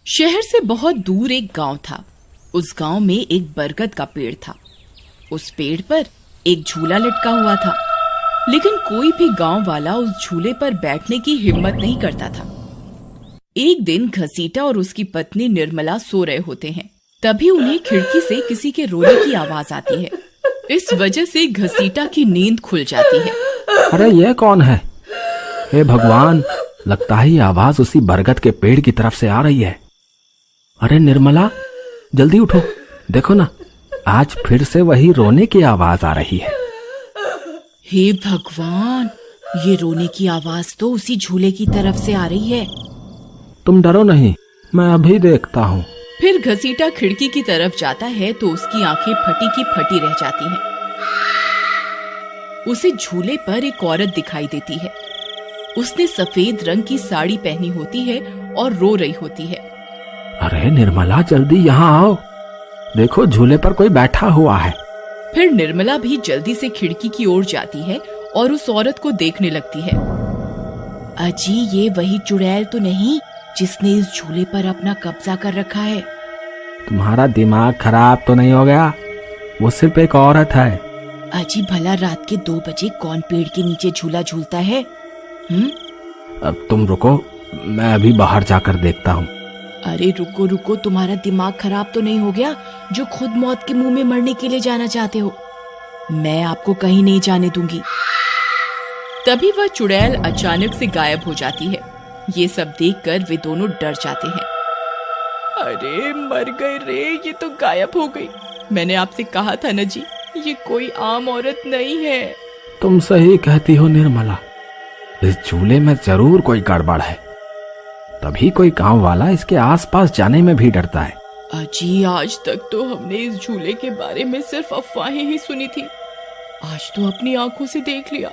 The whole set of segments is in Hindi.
शहर से बहुत दूर एक गांव था। उस गांव में एक बरगद का पेड़ था। उस पेड़ पर एक झूला लटका हुआ था, लेकिन कोई भी गांव वाला उस झूले पर बैठने की हिम्मत नहीं करता था। एक दिन घसीटा और उसकी पत्नी निर्मला सो रहे होते हैं। तभी उन्हें खिड़की से किसी के रोने की आवाज आती है। इस वजह से घसीटा की नींद खुल जाती है। अरे ये कौन है? हे भगवान, लगता है ये आवाज उसी बरगद के पेड़ की तरफ से आ रही है। अरे निर्मला, जल्दी उठो, देखो ना, आज फिर से वही रोने की आवाज आ रही है। हे भगवान, ये रोने की आवाज तो उसी झूले की तरफ से आ रही है। तुम डरो नहीं, मैं अभी देखता हूँ। फिर घसीटा खिड़की की तरफ जाता है तो उसकी आंखें फटी की फटी रह जाती हैं। उसे झूले पर एक औरत दिखाई देती है। उसने सफेद रंग की साड़ी पहनी होती है और रो रही होती है। अरे निर्मला, जल्दी यहाँ आओ, देखो झूले पर कोई बैठा हुआ है। फिर निर्मला भी जल्दी से खिड़की की ओर जाती है और उस औरत को देखने लगती है। अजी, ये वही चुड़ैल तो नहीं जिसने इस झूले पर अपना कब्जा कर रखा है? तुम्हारा दिमाग खराब तो नहीं हो गया? वो सिर्फ एक औरत है। अजी, भला रात के 2 बजे कौन पेड़ के नीचे झूला झूलता है? अब तुम रुको, मैं अभी बाहर जाकर देखता हूँ। अरे रुको रुको, तुम्हारा दिमाग खराब तो नहीं हो गया जो खुद मौत के मुंह में मरने के लिए जाना चाहते हो? मैं आपको कहीं नहीं जाने दूंगी। तभी वह चुड़ैल अचानक से गायब हो जाती है। ये सब देखकर वे दोनों डर जाते हैं। अरे मर गए रे, ये तो गायब हो गई। मैंने आपसे कहा था ना जी, ये कोई आम औरत नहीं है। तुम सही कहती हो निर्मला, इस झूले में जरूर कोई गड़बड़ है, तभी कोई गांव वाला इसके आसपास जाने में भी डरता है। अजी, आज तक तो हमने इस झूले के बारे में सिर्फ अफवाहें ही सुनी थी। आज तो अपनी आंखों से देख लिया।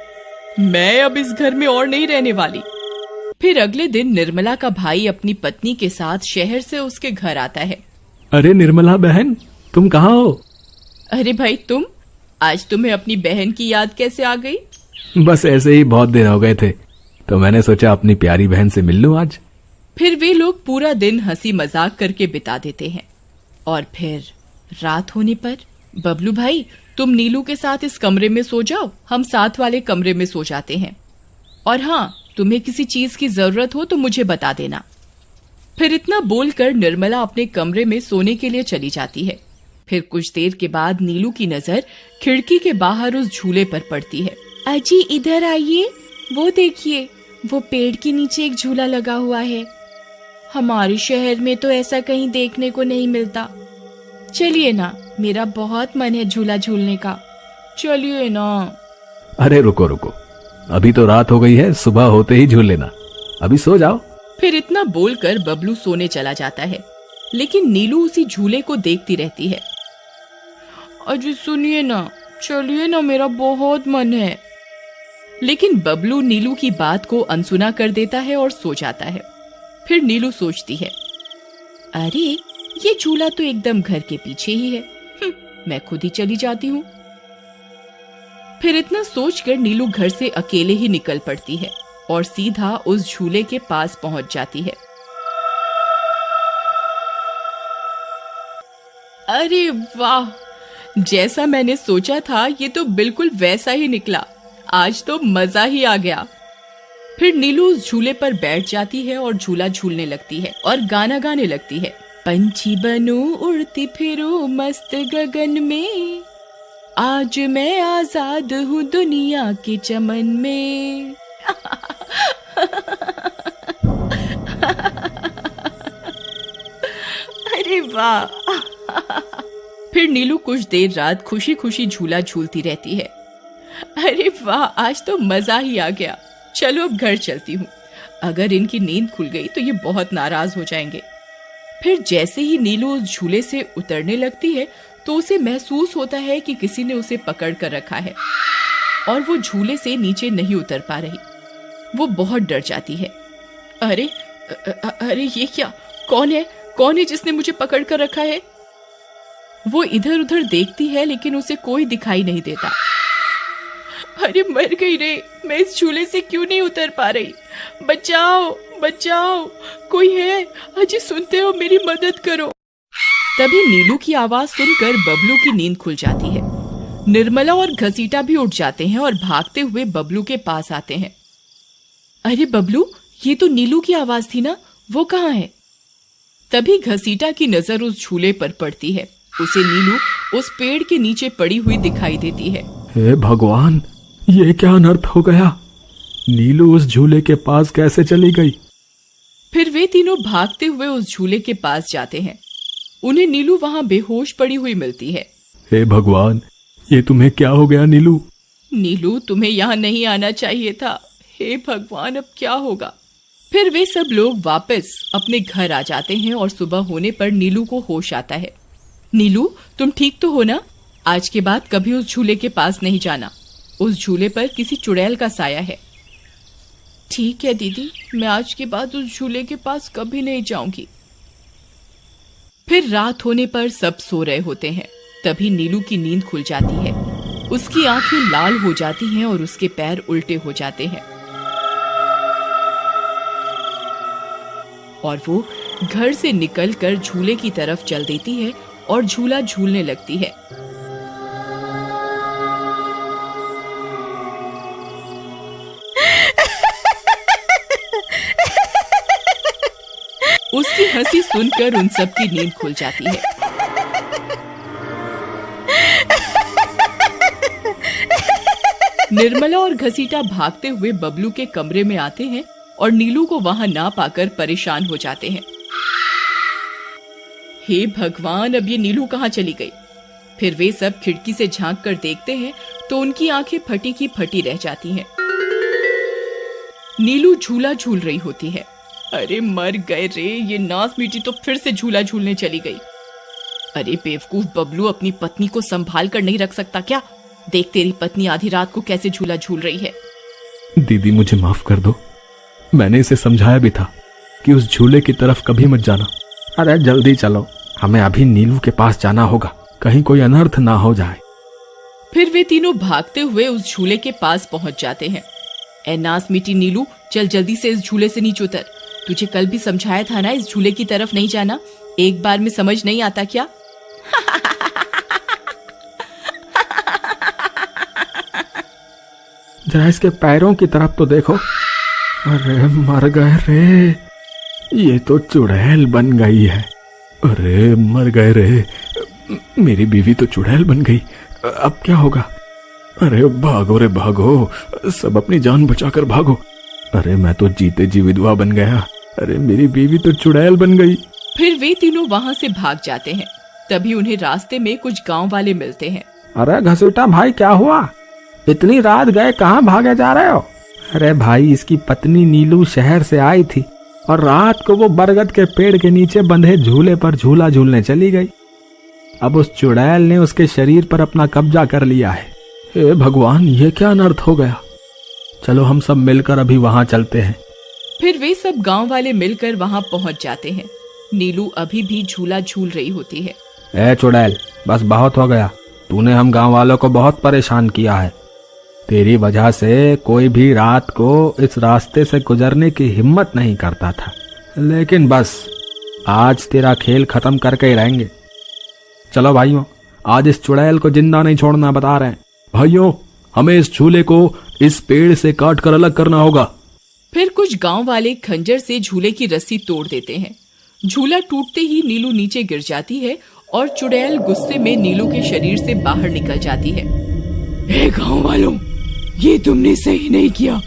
मैं अब इस घर में और नहीं रहने वाली। फिर अगले दिन निर्मला का भाई अपनी पत्नी के साथ शहर से उसके घर आता है। अरे निर्मला बहन, तुम कहाँ हो? अरे भाई तुम, आज तुम्हें अपनी बहन की याद कैसे आ गई? बस ऐसे ही, बहुत दिन हो गए थे तो मैंने सोचा अपनी प्यारी बहन से मिल लूं आज। फिर वे लोग पूरा दिन हंसी मजाक करके बिता देते हैं। और फिर रात होने पर, बबलू भाई तुम नीलू के साथ इस कमरे में सो जाओ, हम साथ वाले कमरे में सो जाते हैं। और हाँ, तुम्हें किसी चीज की जरूरत हो तो मुझे बता देना। फिर इतना बोलकर निर्मला अपने कमरे में सोने के लिए चली जाती है। फिर कुछ देर के बाद नीलू की नजर खिड़की के बाहर उस झूले पर पड़ती है। अजी इधर आइए, वो देखिए, वो पेड़ के नीचे एक झूला लगा हुआ है। हमारे शहर में तो ऐसा कहीं देखने को नहीं मिलता। चलिए ना, मेरा बहुत मन है झूला झूलने का, चलिए ना। अरे रुको रुको, अभी तो रात हो गई है, सुबह होते ही झूल लेना, अभी सो जाओ। फिर इतना बोलकर बबलू सोने चला जाता है, लेकिन नीलू उसी झूले को देखती रहती है। अजी सुनिए ना, चलिए ना, मेरा बहुत मन है। लेकिन बबलू नीलू की बात को अनसुना कर देता है और सो जाता है। फिर नीलू सोचती है, अरे ये झूला तो एकदम घर के पीछे ही है, मैं खुद ही चली जाती हूँ। फिर इतना सोचकर नीलू घर से अकेले ही निकल पड़ती है और सीधा उस झूले के पास पहुंच जाती है। अरे वाह, जैसा मैंने सोचा था ये तो बिल्कुल वैसा ही निकला। आज तो मजा ही आ गया। फिर नीलू उस झूले पर बैठ जाती है और झूला झूलने लगती है और गाना गाने लगती है। पंछी बनूं उड़ती फिरूं मस्त गगन में, आज मैं आजाद हूँ दुनिया के चमन में। अरे वाह। फिर नीलू कुछ देर रात खुशी खुशी झूला झूलती रहती है। अरे वाह, आज तो मजा ही आ गया। चलो अब घर चलती हूँ, अगर इनकी नींद खुल गई तो ये बहुत नाराज हो जाएंगे। फिर जैसे ही नीलू उस झूले से उतरने लगती है तो उसे महसूस होता है कि किसी ने उसे पकड़ कर रखा है और वो झूले से नीचे नहीं उतर पा रही। वो बहुत डर जाती है। अरे अरे ये क्या, कौन है जिसने मुझे पकड़ कर रखा है? वो इधर उधर देखती है लेकिन उसे कोई दिखाई नहीं देता। अरे मर गई रे, मैं इस झूले से क्यों नहीं उतर पा रही। बचाओ बचाओ, कोई है? अजी सुनते हो, मेरी मदद करो। तभी नीलू की आवाज सुनकर बबलू की नींद खुल जाती है। निर्मला और घसीटा भी उठ जाते हैं और भागते हुए बबलू के पास आते हैं। अरे बबलू, ये तो नीलू की आवाज थी ना, वो कहाँ है? तभी घसीटा की नजर उस झूले पर पड़ती है। उसे नीलू उस पेड़ के नीचे पड़ी हुई दिखाई देती है। हे भगवान, ये क्या अनर्थ हो गया? नीलू उस झूले के पास कैसे चली गई? फिर वे तीनों भागते हुए उस झूले के पास जाते हैं। उन्हें नीलू वहां बेहोश पड़ी हुई मिलती है। हे भगवान, ये तुम्हें क्या हो गया नीलू? नीलू, तुम्हें यहाँ नहीं आना चाहिए था। हे भगवान, अब क्या होगा? फिर वे सब लोग वापस अपने घर आ जाते हैं और सुबह होने पर नीलू को होश आता है। नीलू, तुम ठीक तो हो ना? आज के बाद कभी उस झूले के पास नहीं जाना। उस झूले पर किसी चुड़ैल का साया है। ठीक है दीदी, मैं आज के बाद उस झूले के पास कभी नहीं जाऊंगी। फिर रात होने पर सब सो रहे होते हैं। तभी नीलू की नींद खुल जाती है। उसकी आंखें लाल हो जाती हैं और उसके पैर उल्टे हो जाते हैं और वो घर से निकलकर झूले की तरफ चल देती है और झूला झूलने लगती है। उसकी हंसी सुनकर उन सबकी नींद खुल जाती है। निर्मला और घसीटा भागते हुए बबलू के कमरे में आते हैं और नीलू को वहां ना पाकर परेशान हो जाते हैं। हे भगवान, अब ये नीलू कहाँ चली गई? फिर वे सब खिड़की से झांक कर देखते हैं तो उनकी आंखें फटी की फटी रह जाती हैं। नीलू झूला झूल रही होती है। अरे मर गए रे, ये नास मीठी तो फिर से झूला झूलने चली गई। अरे बेवकूफ बबलू, अपनी पत्नी को संभाल कर नहीं रख सकता क्या? देख तेरी पत्नी आधी रात को कैसे झूला झूल रही है। दीदी, मुझे माफ कर दो। मैंने इसे समझाया भी था कि उस झूले की तरफ कभी मत जाना। अरे जल्दी चलो, हमें अभी नीलू के पास जाना होगा, कहीं कोई अनर्थ ना हो जाए। फिर वे तीनों भागते हुए उस झूले के पास पहुंच जाते हैं। ए नास मीठी नीलू, चल जल्दी से इस झूले से नीचे उतर। तुझे कल भी समझाया था ना इस झूले की तरफ नहीं जाना। एक बार में समझ नहीं आता क्या? जरा इसके पैरों की तरफ तो देखो। अरे मर गए रे, ये तो चुड़ैल बन गई है। अरे मर गए रे, मेरी बीवी तो चुड़ैल बन गई। अब क्या होगा? अरे भागो रे भागो, सब अपनी जान बचाकर भागो। अरे मैं तो जीते जी विधवा बन गया। अरे मेरी बीवी तो चुड़ैल बन गई। फिर वे तीनों वहां से भाग जाते हैं। तभी उन्हें रास्ते में कुछ गांव वाले मिलते हैं। अरे घसीटा भाई, क्या हुआ? इतनी रात गए, कहाँ भागे जा रहे हो? अरे भाई, इसकी पत्नी नीलू शहर से आई थी और रात को वो बरगद के पेड़ के नीचे बंधे झूले पर झूला झूलने चली गई। अब उस चुड़ैल ने उसके शरीर पर अपना कब्जा कर लिया है। हे भगवान, ये क्या अनर्थ हो गया? चलो हम सब मिलकर अभी वहां चलते हैं। फिर वे सब गांव वाले मिलकर वहां पहुंच जाते हैं। नीलू अभी भी झूला झूल रही होती है। ए चुड़ैल, बस बहुत हो गया। तूने हम गांव वालों को बहुत परेशान किया है। तेरी वजह से कोई भी रात को इस रास्ते से गुजरने की हिम्मत नहीं करता था, लेकिन बस आज तेरा खेल खत्म करके ही रहेंगे। चलो भाइयों, आज इस चुड़ैल को जिंदा नहीं छोड़ना, बता रहे हैं। भाइयों, हमें इस झूले को इस पेड़ से काट कर अलग करना होगा। फिर कुछ गांव वाले खंजर से झूले की रस्सी तोड़ देते हैं। झूला टूटते ही नीलू नीचे गिर जाती है और चुड़ैल गुस्से में नीलू के शरीर से बाहर निकल जाती है। हे गांव वालों, ये तुमने सही नहीं किया,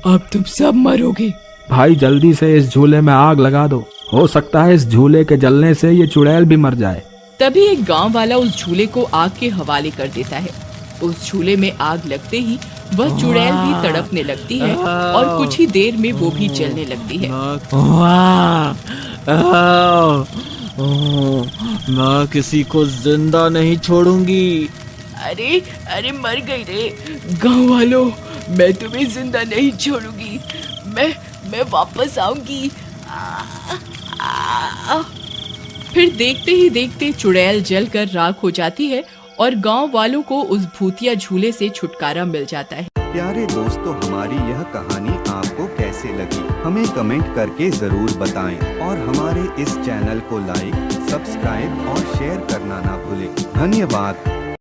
अब तुम सब मरोगे। भाई जल्दी से इस झूले में आग लगा दो, हो सकता है इस झूले के जलने से ये चुड़ैल भी मर जाए। तभी एक गांव वाला उस झूले को आग के हवाले कर देता है। उस झूले में आग लगते ही वह चुड़ैल भी तड़पने लगती है और कुछ ही देर में वो भी जलने लगती है। मैं किसी को जिंदा नहीं छोड़ूंगी। अरे अरे मर गई रे। गांव वालों, मैं तुम्हें जिंदा नहीं छोड़ूंगी, मैं वापस आऊंगी। फिर देखते ही देखते चुड़ैल जलकर राख हो जाती है और गांव वालों को उस भूतिया झूले से छुटकारा मिल जाता है। प्यारे दोस्तों, हमारी यह कहानी आपको कैसे लगी हमें कमेंट करके जरूर बताएं और हमारे इस चैनल को लाइक, सब्सक्राइब और शेयर करना ना भूलें। धन्यवाद।